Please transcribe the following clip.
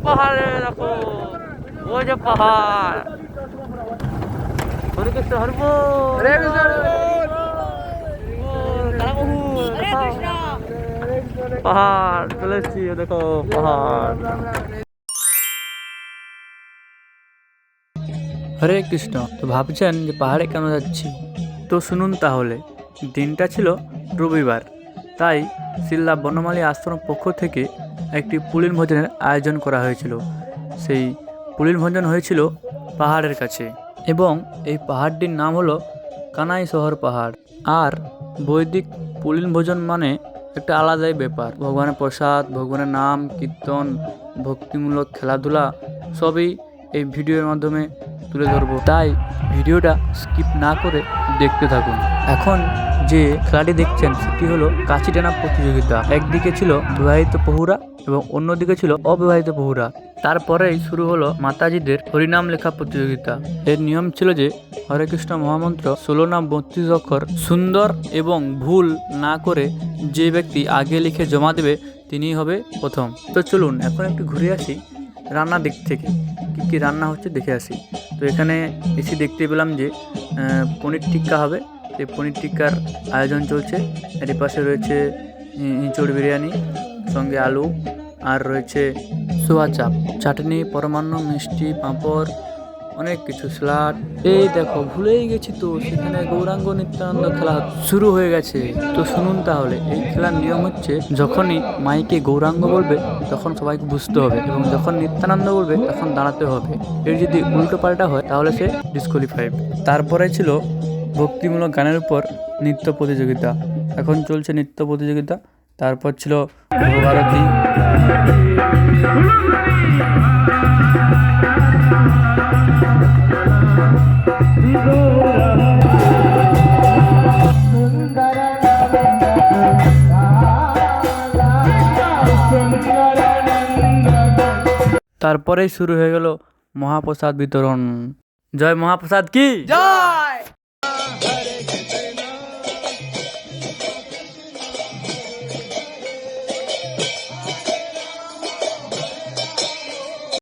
পাহাড়ে দেখো, ওই যে পাহাড়। হরে কৃষ্ণ, হরে বল। হরে কৃষ্ণ, হরে বল। পাহাড় চলে এসছি, দেখো পাহাড়। হরে কৃষ্ণ। তো ভাবছেন যে পাহাড়ে কেন যাচ্ছি, তো শুনুন তাহলে। দিনটা ছিল রবিবার, তাই সিল্লা বনমালী আশ্রম পক্ষ থেকে একটি পুলিন ভোজনের আয়োজন করা হয়েছিল। সেই পুলিন ভোজন হয়েছিল পাহাড়ের কাছে, এবং এই পাহাড়টির নাম হলো কানাই শহর পাহাড়। আর বৈদিক পুলিন ভোজন মানে একটা আলাদাই ব্যাপার। ভগবানের প্রসাদ, ভগবানের নাম কীর্তন, ভক্তিমূলক খেলাধুলা সবই এই ভিডিওর মাধ্যমে তুলে ধরবো, তাই ভিডিওটা স্কিপ না করে দেখতে থাকুন। এখন যে খেলাটি দেখছেন সেটি হলো কাছি টানা প্রতিযোগিতা। একদিকে ছিল বিবাহিত প্রহুরা এবং অন্যদিকে ছিল অবিবাহিত প্রহুরা। তারপরেই শুরু হলো মাতাজিদের হরিনাম লেখা প্রতিযোগিতা। এর নিয়ম ছিল যে হরে কৃষ্ণ মহামন্ত্র 16 নাম 32 অক্ষর সুন্দর এবং ভুল না করে যে ব্যক্তি আগে লিখে জমা দেবে তিনিই হবে প্রথম। তো চলুন এখন একটু ঘুরে আসি রান্নার দিক থেকে, কী কী রান্না হচ্ছে দেখে আসি। তো এখানে এসে দেখতে পেলাম যে পনির টিক্কা হবে। এই পনির টিক্কার আয়োজন চলছে। এর পাশে রয়েছে ইঁচড় বিরিয়ানি, সঙ্গে আলু, আর রয়েছে সোয়া চাপ, চাটনি, পরমান্ন, মিষ্টি, পাঁপড়, অনেক কিছু, স্যালাড। এই দেখো ভুলেই গেছি তো, সেখানে গৌরাঙ্গ নিত্যানন্দ খেলা শুরু হয়ে গেছে। তো শুনুন তাহলে, এই খেলার নিয়ম হচ্ছে যখনই মাইকে গৌরাঙ্গ বলবে তখন সবাইকে বুঝতে হবে, এবং যখন নিত্যানন্দ বলবে তখন দাঁড়াতে হবে। এর যদি উল্টো পাল্টা হয় তাহলে সে ডিসকোয়ালিফাইড। তারপরে ছিল ভক্তিমূলক গানের উপর নৃত্য প্রতিযোগিতা। এখন চলছে নৃত্য প্রতিযোগিতা। তারপর ছিল ভারতী। তারপরেই শুরু হয়ে গেল মহাপ্রসাদ বিতরণ। জয় মহাপ্রসাদ কি জয়।